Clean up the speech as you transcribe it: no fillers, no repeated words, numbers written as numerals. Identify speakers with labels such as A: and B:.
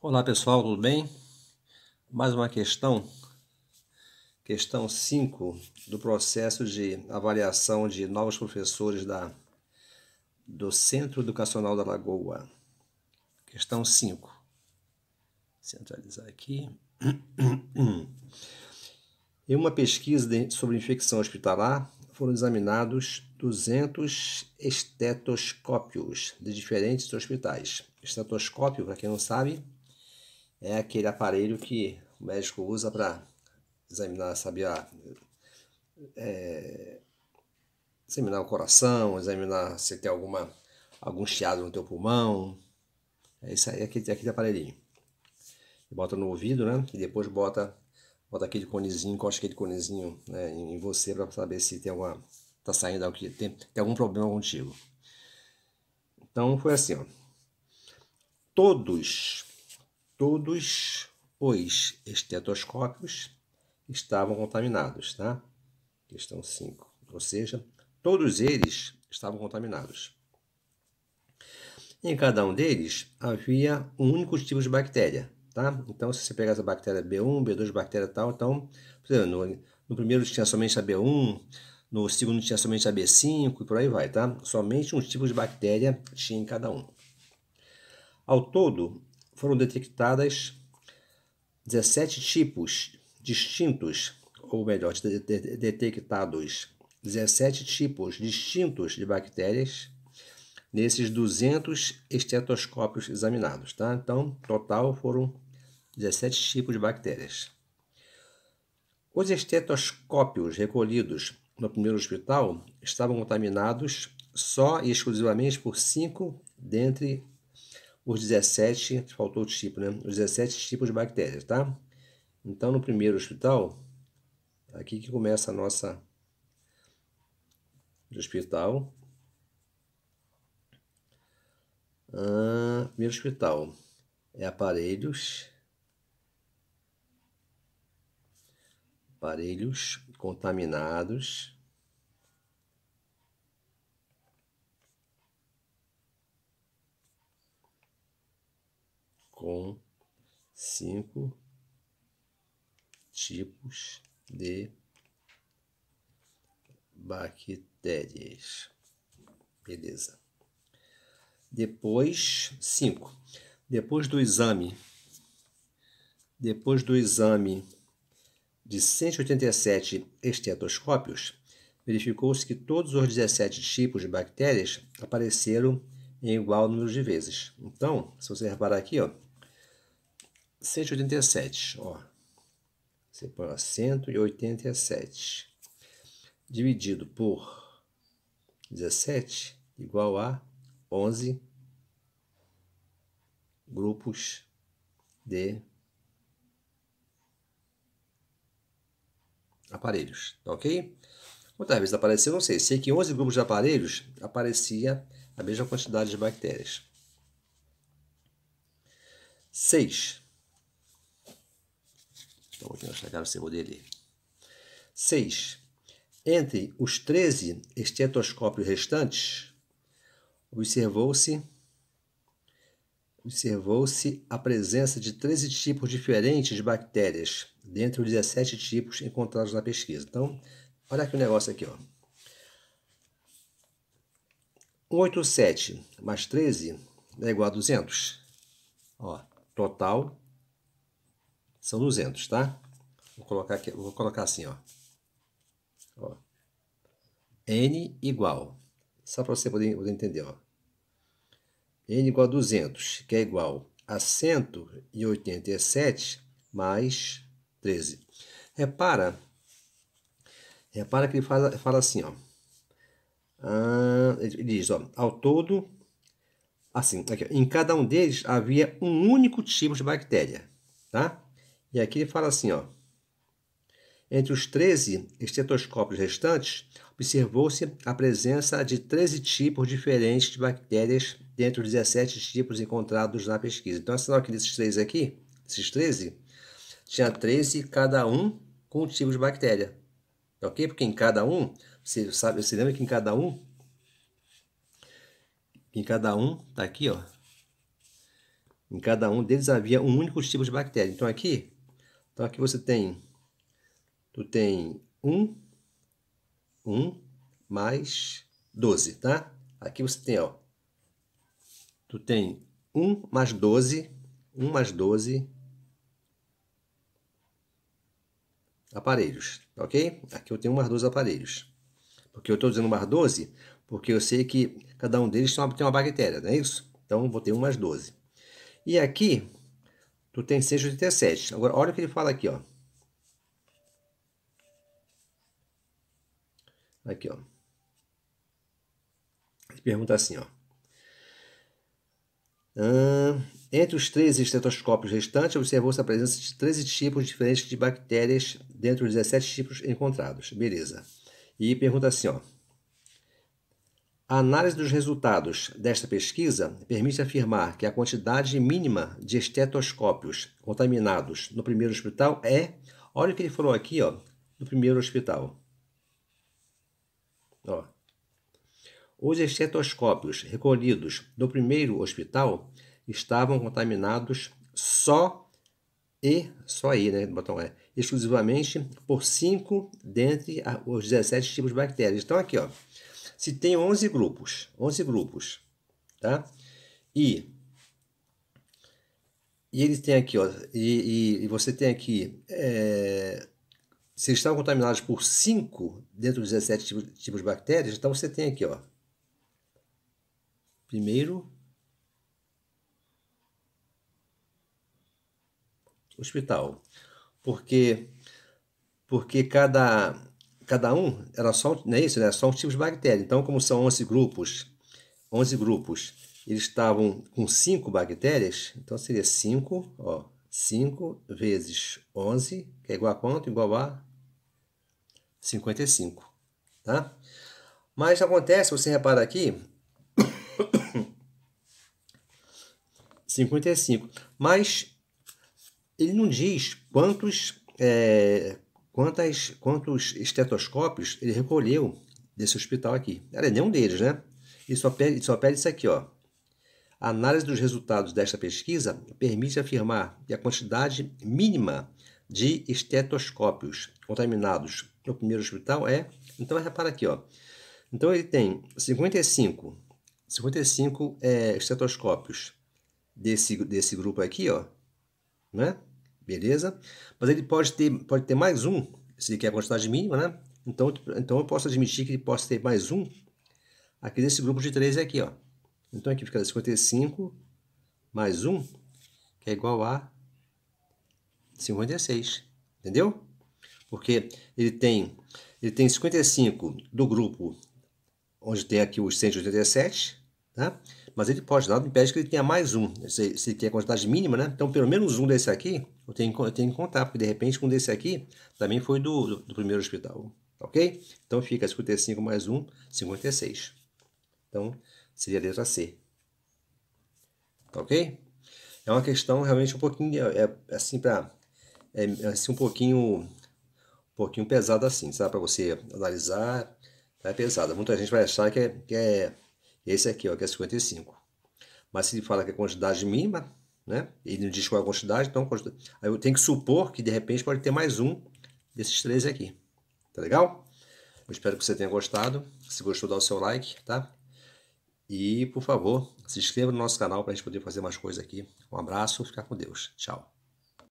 A: Olá pessoal, tudo bem? Mais uma questão 5 do processo de avaliação de novos professores do Centro Educacional da Lagoa. Questão 5. Centralizar aqui. Em uma pesquisa sobre infecção hospitalar, foram examinados 200 estetoscópios de diferentes hospitais. Estetoscópio, para quem não sabe, é aquele aparelho que o médico usa para examinar, examinar o coração, examinar se tem algum chiado no teu pulmão. É isso aí, aquele aparelhinho. Bota no ouvido, né? E depois bota aquele conezinho, encosta aquele conezinho, né, em você para saber se tem tá saindo algo que tem algum problema contigo. Então foi assim, ó. Todos os estetoscópios estavam contaminados, tá? Questão 5. Ou seja, todos eles estavam contaminados. Em cada um deles havia um único tipo de bactéria, tá? Então, se você pegar essa bactéria B1, B2, bactéria tal, então, no primeiro tinha somente a B1, no segundo tinha somente a B5 e por aí vai, tá? Somente um tipo de bactéria tinha em cada um. Ao todo, foram detectadas 17 tipos distintos, ou melhor, detectados 17 tipos distintos de bactérias nesses 200 estetoscópios examinados, tá? Então, total foram 17 tipos de bactérias. Os estetoscópios recolhidos no primeiro hospital estavam contaminados só e exclusivamente por 5 dentre os 17, faltou o tipo, né? Os 17 tipos de bactérias, tá? Então, no primeiro hospital, aqui que começa a nossa hospital. Primeiro hospital é aparelhos contaminados com 5 tipos de bactérias. Beleza. Depois, 5. Depois do exame de 187 estetoscópios, verificou-se que todos os 17 tipos de bactérias apareceram em igual número de vezes. Então, se você reparar aqui, ó, 187, ó, você põe 187 dividido por 17 igual a 11 grupos de aparelhos, tá ok? Quantas vezes apareceu? Não sei. Sei que 11 grupos de aparelhos aparecia a mesma quantidade de bactérias. 6. Então, aqui nós chegamos a dele. 6. Entre os 13 estetoscópios restantes, observou-se a presença de 13 tipos diferentes de bactérias, dentre os 17 tipos encontrados na pesquisa. Então, olha aqui o negócio aqui, ó. 187 mais 13 é igual a 200. Ó, total são 200, tá? Vou colocar aqui, vou colocar assim, ó. N igual, só para você poder entender, ó. N igual a 200, que é igual a 187 mais 13. Repara que ele fala assim, ó. Ele diz, ó, ao todo, assim, aqui, em cada um deles havia um único tipo de bactéria, tá? E aqui ele fala assim, ó. Entre os 13 estetoscópios restantes, observou-se a presença de 13 tipos diferentes de bactérias dentre os 17 tipos encontrados na pesquisa. Então, é sinal que desses 3 aqui, esses 13, tinha 13 cada um com um tipo de bactéria. Ok? Porque em cada um, você lembra que em cada um, tá aqui, ó. Em cada um deles havia um único tipo de bactéria. Então aqui você tem, tu tem 1 mais 12, tá? Aqui você tem, ó, tu tem 1 mais 12 aparelhos, ok? Aqui eu tenho 1 mais 12 aparelhos. Porque eu estou dizendo mais 12, porque eu sei que cada um deles tem uma bactéria, não é isso? Então, eu vou ter 1 mais 12. E aqui, tu tem 187. Agora, olha o que ele fala aqui, ó. Aqui, ó. Ele pergunta assim, ó. Entre os 13 estetoscópios restantes, observou-se a presença de 13 tipos diferentes de bactérias dentre os 17 tipos encontrados. Beleza. E pergunta assim, ó. A análise dos resultados desta pesquisa permite afirmar que a quantidade mínima de estetoscópios contaminados no primeiro hospital é... Olha o que ele falou aqui, ó, no primeiro hospital. Ó. Os estetoscópios recolhidos do primeiro hospital estavam contaminados só aí, né, botão exclusivamente por 5 dentre os 17 tipos de bactérias. Então aqui, ó, se tem 11 grupos, tá? E eles têm aqui, ó, e você tem aqui, se estão contaminados por 5 dentro dos 17 tipos de bactérias, então você tem aqui, ó, primeiro hospital, porque cada um era só, não é isso, né? Só um tipo de bactéria. Então, como são 11 grupos, eles estavam com 5 bactérias, então seria 5, ó, 5 vezes 11, que é igual a quanto? Igual a 55, tá? Mas acontece, você repara aqui, 55, mas ele não diz quantos estetoscópios ele recolheu desse hospital aqui. Era nenhum deles, né? Ele só pede isso aqui, ó. A análise dos resultados desta pesquisa permite afirmar que a quantidade mínima de estetoscópios contaminados no primeiro hospital é... Então, repara aqui, ó. Então, ele tem 55 estetoscópios desse grupo aqui, ó, né? Beleza? Mas ele pode ter mais um, se ele quer a quantidade mínima, né? Então eu posso admitir que ele possa ter mais um aqui desse grupo de 13 aqui, ó. Então aqui fica 55 mais 1, que é igual a 56. Entendeu? Porque ele tem 55 do grupo onde tem aqui os 187, tá? Mas ele pode, nada impede que ele tenha mais um. Se tem a quantidade mínima, né? Então, pelo menos um desse aqui, eu tenho que contar, porque de repente um desse aqui também foi do primeiro hospital, ok? Então, fica 55 mais 1, 56. Então, seria a letra C. Ok? É uma questão realmente um pouquinho, assim, assim, um pouquinho pesada assim, sabe? Para você analisar, é pesada. Muita gente vai achar que é esse aqui, ó, que é 55. Mas se ele fala que é quantidade mínima, né? Ele não diz qual é a quantidade, então aí eu tenho que supor que de repente pode ter mais um desses 13 aqui. Tá legal? Eu espero que você tenha gostado. Se gostou, dá o seu like, tá? E, por favor, se inscreva no nosso canal para a gente poder fazer mais coisas aqui. Um abraço, fica com Deus. Tchau.